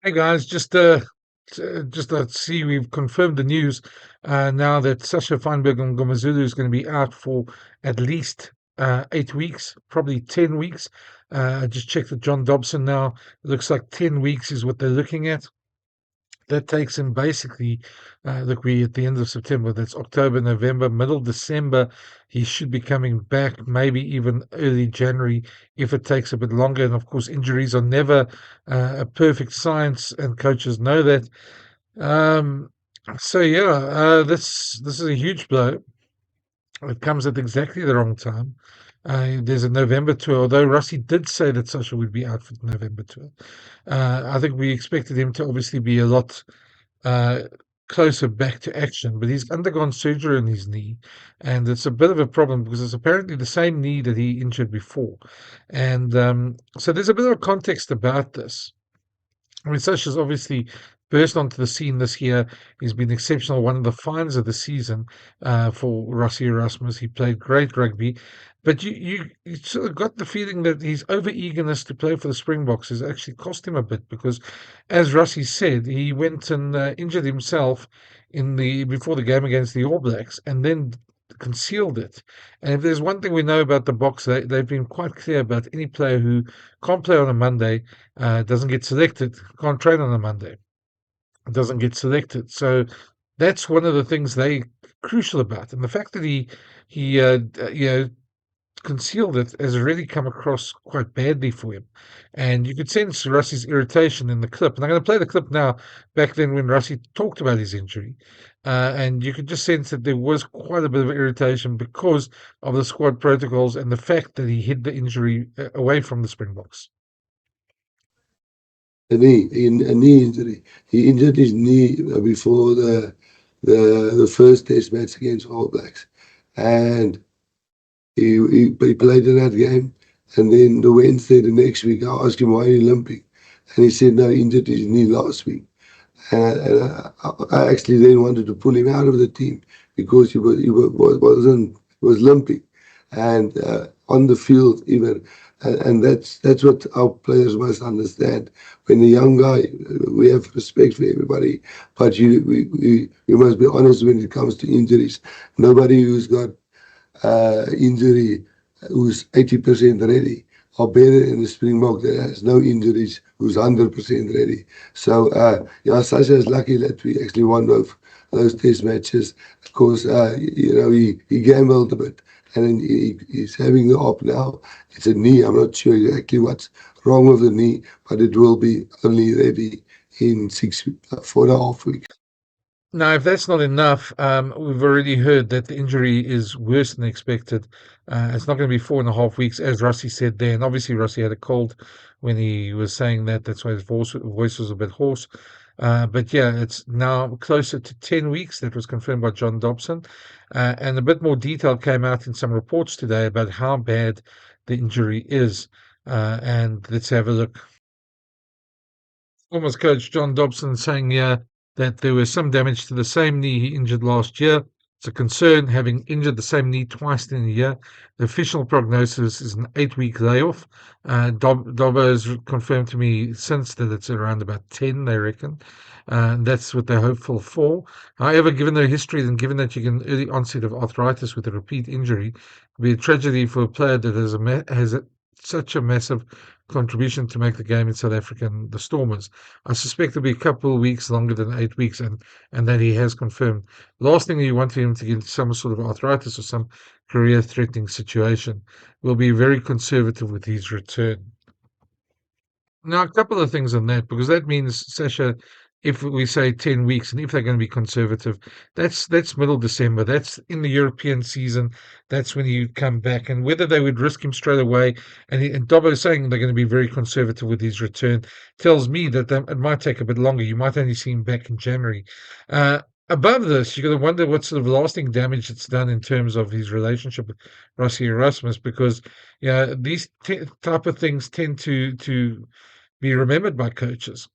Hey guys, just to see we've confirmed the news now that Sacha and Ngomazulu is going to be out for at least 8 weeks, probably 10 weeks. I just checked with John Dobson now. It looks like 10 weeks is what they're looking at. That takes him basically, look, we at the end of September, that's October, November, middle December. He should be coming back, maybe even early January if it takes a bit longer. And of course, injuries are never a perfect science, and coaches know that. Um, so yeah, this is a huge blow. It comes at exactly the wrong time. There's a November tour, although Rossi did say that Sasha would be out for the November tour. I think we expected him to obviously be a lot uh, closer back to action, but he's undergone surgery on his knee, and it's a bit of a problem because it's apparently the same knee that he injured before. And so there's a bit of context about this. I mean, Sasha's obviously burst onto the scene this year. He's been exceptional, one of the finds of the season for Rossi Erasmus. He played great rugby, but you sort of got the feeling that his over eagerness to play for the Springboks has actually cost him a bit because, as Rossi said, he went and injured himself in the before the game against the All Blacks, and then concealed it. And if there's one thing we know about the Boks, they've been quite clear about any player who can't play on a Monday, doesn't get selected, can't train on a Monday, doesn't get selected. So that's one of the things they crucial about, and the fact that he concealed it has really come across quite badly for him. And you could sense Russie's irritation in the clip. And I'm going to play the clip now, back then when Russie talked about his injury. And you could just sense that there was quite a bit of irritation because of the squad protocols and the fact that he hid the injury away from the Springboks. A knee injury. He injured his knee before the first test match against All Blacks, and he played in that game. And then the Wednesday the next week, I asked him why he limping, and he said no, he injured his knee last week. And I actually then wanted to pull him out of the team because he was limping, and on the field even, and that's what our players must understand. When a young guy, we have respect for everybody, but we must be honest when it comes to injuries. Nobody who's got injury who's 80% ready are better in the Springbok that has no injuries who's 100% ready. So yeah, Sasha is lucky that we actually won those test matches because he gambled a bit, and then he's having the op now. It's a knee. I'm not sure exactly what's wrong with the knee, but it will be only ready in 4.5 weeks. Now, if that's not enough, we've already heard that the injury is worse than expected. It's not going to be 4.5 weeks, as Rossi said there. And obviously, Rossi had a cold when he was saying that. That's why his voice was a bit hoarse. But yeah, it's now closer to 10 weeks. That was confirmed by John Dobson. And a bit more detail came out in some reports today about how bad the injury is. And let's have a look. Former coach John Dobson saying here that there was some damage to the same knee he injured last year. It's a concern having injured the same knee twice in a year. The official prognosis is an 8-week layoff. Dobbo has confirmed to me since that it's around about 10, they reckon. And that's what they're hopeful for. However, given their history and given that you get an early onset of arthritis with a repeat injury, it would be a tragedy for a player that has such a massive contribution to make the game in South Africa and the Stormers. I suspect it'll be a couple of weeks longer than 8 weeks, and that he has confirmed. Last thing you want him to get some sort of arthritis or some career-threatening situation. We'll be very conservative with his return. Now, a couple of things on that, because that means, Sasha, if we say 10 weeks, and if they're going to be conservative, that's middle December. That's in the European season. That's when you come back. And whether they would risk him straight away, and Dobbo saying they're going to be very conservative with his return, tells me that it might take a bit longer. You might only see him back in January. Above this, you're going to wonder what sort of lasting damage it's done in terms of his relationship with Rossi Erasmus, because these type of things tend to be remembered by coaches.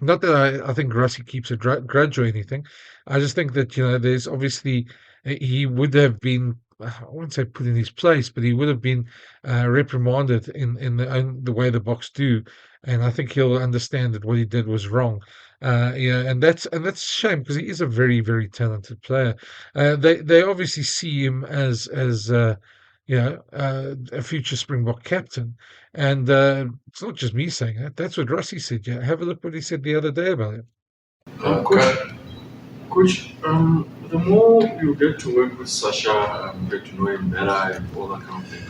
Not that I think Rossi keeps a grudge or anything. I just think that there's obviously he would have been I wouldn't say put in his place, but he would have been reprimanded in the way the Boks do, and I think he'll understand that what he did was wrong. Yeah, and that's a shame because he is a very very talented player. They obviously see him as a future Springbok captain, and it's not just me saying that. That's what Rossi said. Yeah, have a look what he said the other day about him. Coach, the more you get to work with Sacha, get to know him better and all that kind of thing,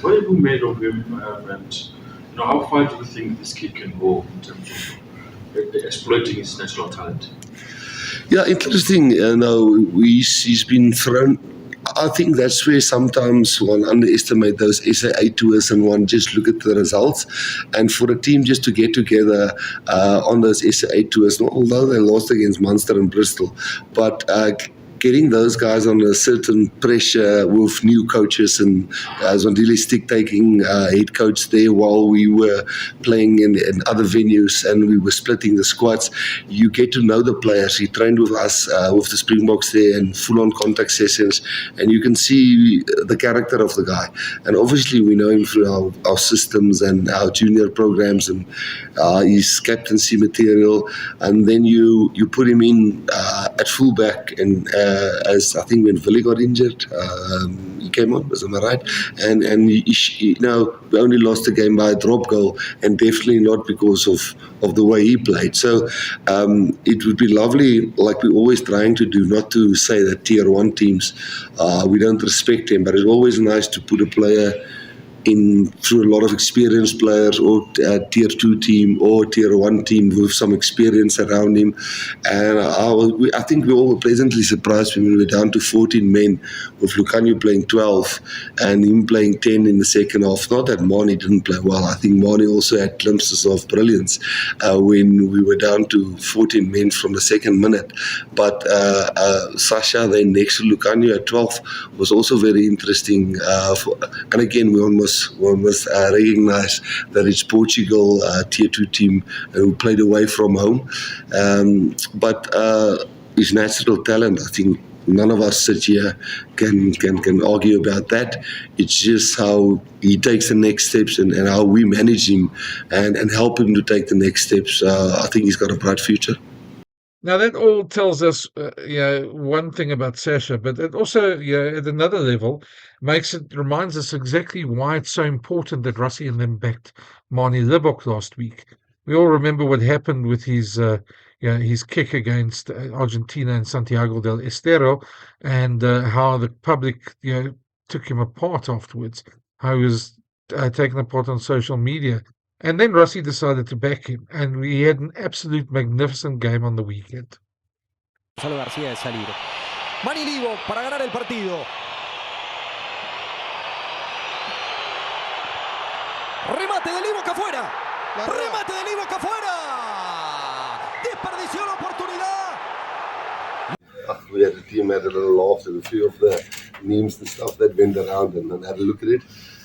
what have you made of him, and how far do you think this kid can go in terms of exploiting his natural talent? Yeah, interesting. He's been thrown. I think that's where sometimes one underestimate those SAA tours and one just look at the results. And for a team just to get together on those SAA tours, although they lost against Munster and Bristol, but getting those guys under a certain pressure with new coaches and Zondile Stick taking head coach there while we were playing in other venues and we were splitting the squads. You get to know the players. He trained with us with the Springboks there and full-on contact sessions, and you can see the character of the guy. And obviously we know him through our systems and our junior programs and his captaincy material. And then you put him in at fullback and as I think when Willie got injured, he came on, was I right? And he we only lost the game by a drop goal, and definitely not because of the way he played. So it would be lovely, like we're always trying to do, not to say that tier 1 teams, we don't respect them, but it's always nice to put a player in through a lot of experienced players or tier 2 team or tier 1 team with some experience around him. And I think we all were pleasantly surprised when we were down to 14 men with Lucanio playing 12 and him playing 10 in the second half. Not that Manie didn't play well. I think Manie also had glimpses of brilliance when we were down to 14 men from the second minute. But Sacha then next to Lucanio at 12 was also very interesting. And again, we almost recognize that it's Portugal tier 2 team who played away from home. But his natural talent, I think none of us sit here can argue about that. It's just how he takes the next steps and how we manage him and help him to take the next steps. I think he's got a bright future. Now that all tells us, one thing about Sacha, but it also, at another level, reminds us exactly why it's so important that Rossi and them backed Manie Libbok last week. We all remember what happened with his kick against Argentina in Santiago del Estero, and how the public, took him apart afterwards. How he was taken apart on social media. And then Rossi decided to back him, and we had an absolute magnificent game on the weekend. Gonzalo García de salir. Manie Libbok para ganar el partido. Remate de Libbok afuera. Remate de Libbok afuera. Desperdició la oportunidad. We had a team had a little laugh at a few of the memes and stuff that went around and had a look at it.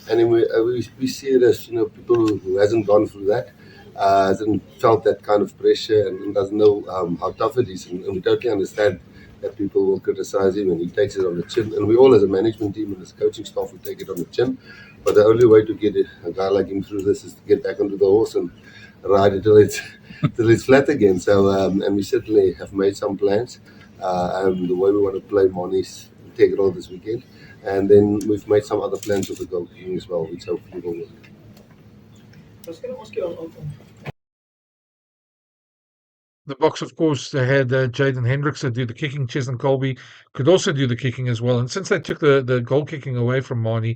And we see it as people who hasn't gone through that, hasn't felt that kind of pressure and doesn't know how tough it is. And we totally understand that people will criticize him and he takes it on the chin. And we all as a management team and as coaching staff will take it on the chin. But the only way to get a guy like him through this is to get back onto the horse and ride it till it's flat again. So and we certainly have made some plans. And the way we want to play Manie is integral this weekend. And then we've made some other plans with the goalkeeping as well, which hopefully will work. I was going to ask you on The Boks, of course, they had Jaden Hendrickson do the kicking. Cheslin Colby could also do the kicking as well. And since they took the goal kicking away from Manie,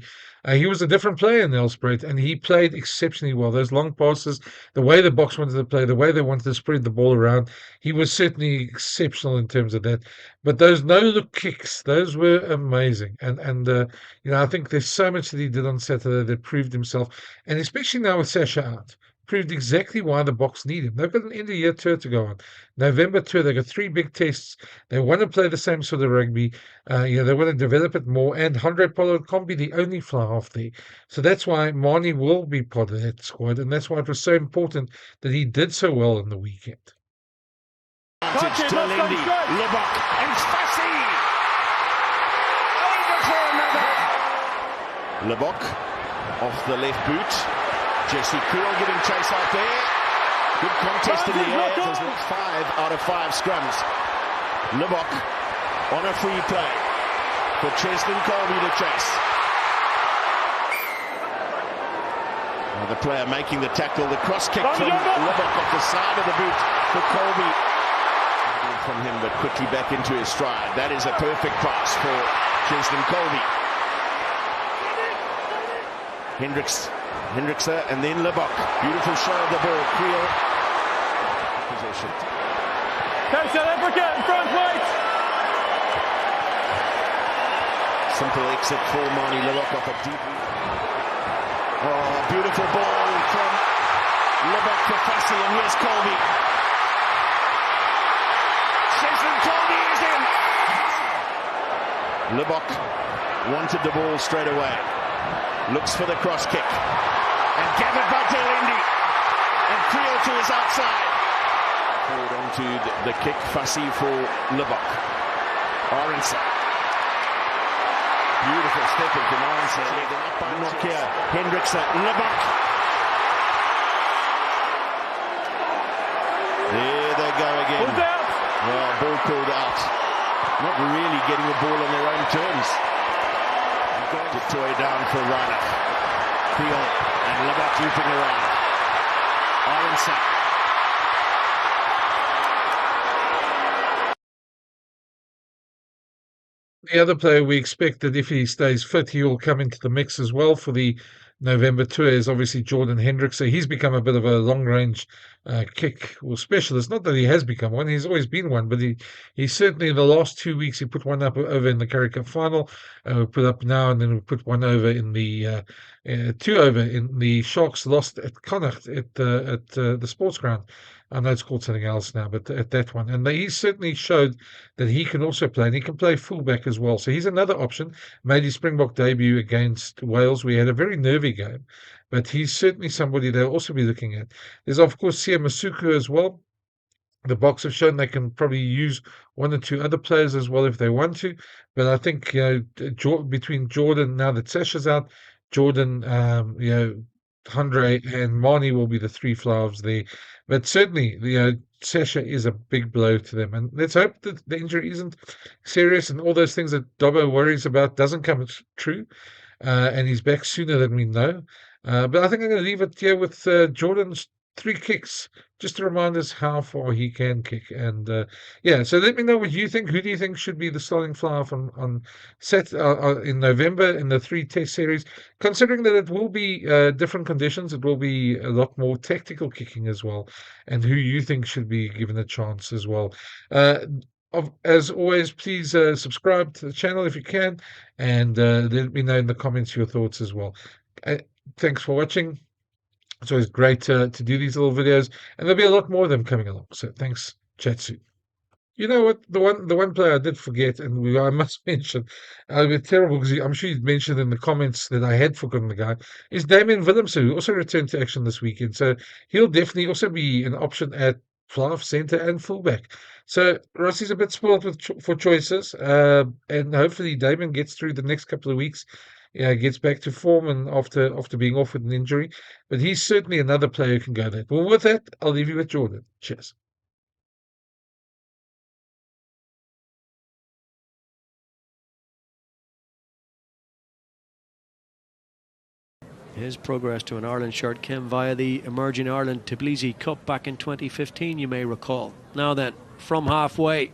he was a different player in the Elspruit, and he played exceptionally well. Those long passes, the way the Boks wanted to play, the way they wanted to spread the ball around, he was certainly exceptional in terms of that. But those no-look kicks, those were amazing. And I think there's so much that he did on Saturday that proved himself. And especially now with Sacha out, proved exactly why the Boks need him. They've got an end-of-year tour to go on. November tour, they've got 3 big tests. They want to play the same sort of rugby. They want to develop it more. And Andre Pollard can't be the only fly-half there. So that's why Manie will be part of that squad. And that's why it was so important that he did so well in the weekend. Libbok and Fassi. for another. Libbok off the left boot. Jesse Creel giving chase out there. Good contest in the air. There's 5 out of 5 scrums. Libbok on a free play for Cheslin Colby to chase. The player making the tackle, the cross kick from Libbok off the side of the boot for Colby. From him, but quickly back into his stride. That is a perfect pass for Cheslin Colby. Hendrickse and then Libbok. Beautiful show of the ball. Creel. Possession. Go South Africa in front, right. Simple exit for Manie Libbok off a deep. Oh, beautiful ball from Libbok to Fassi, and here's Colby. Cheslin Colby is in. Libbok wanted the ball straight away. Looks for the cross kick. And gathered by Delindi. And Creel to his outside. Forward onto the kick. Fassi for Libbok. Arendse. Beautiful step of Arendse. Knock here. Hendrickse. Libbok. There they go again. Well, ball called out. Not really getting the ball on their own terms. To toy down for Reinach. Creel and Libbok looping around. Arendse. The other player we expect that if he stays fit, he will come into the mix as well for the November tour is obviously Jordan Hendrickse. So he's become a bit of a long-range kick or specialist. Not that he has become one; he's always been one. But he certainly in the last 2 weeks he put one up over in the Currie Cup final. We put up now, and then we put one over in the 2 over in the Sharks lost at Connacht at the sports ground. I know it's called something else now, but at that one. And he certainly showed that he can also play, and he can play fullback as well. So he's another option. Made his Springbok debut against Wales. We had a very nervy game, but he's certainly somebody they'll also be looking at. There's, of course, Sia Masuku as well. The Boks have shown they can probably use 1 or 2 other players as well if they want to. But I think, between Jordan, now that Sacha's out, Jordan, Andre and Manie will be the 3 flowers there. But certainly, Sacha is a big blow to them. And let's hope that the injury isn't serious and all those things that Dobbo worries about doesn't come true. And he's back sooner than we know. But I think I'm going to leave it here with Jordan's 3 kicks, just to remind us how far he can kick. And so let me know what you think. Who do you think should be the starting flower on in November in the 3 test series? Considering that it will be different conditions, it will be a lot more tactical kicking as well. And who you think should be given a chance as well. As always, please subscribe to the channel if you can, and let me know in the comments your thoughts as well. Thanks for watching. It's always great to do these little videos, and there'll be a lot more of them coming along. So thanks. Chat soon. You know what? The one player I did forget, and I must mention, I'll be terrible because I'm sure you'd mentioned in the comments that I had forgotten the guy, is Damian Willemse, who also returned to action this weekend. So he'll definitely also be an option at half, centre, and fullback. So Rossi's a bit spoiled for choices, and hopefully Damian gets through the next couple of weeks. Gets back to form and after being off with an injury. But he's certainly another player who can go there. Well, with that, I'll leave you with Jordan. Cheers. His progress to an Ireland shirt came via the Emerging Ireland Tbilisi Cup back in 2015, you may recall. Now then, from halfway.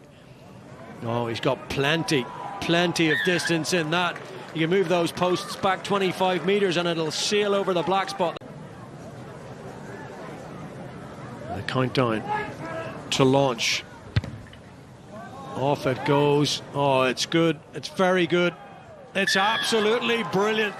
Oh, he's got plenty of distance in that. You can move those posts back 25 metres and it'll sail over the black spot. The countdown to launch. Off it goes. Oh, it's good. It's very good. It's absolutely brilliant.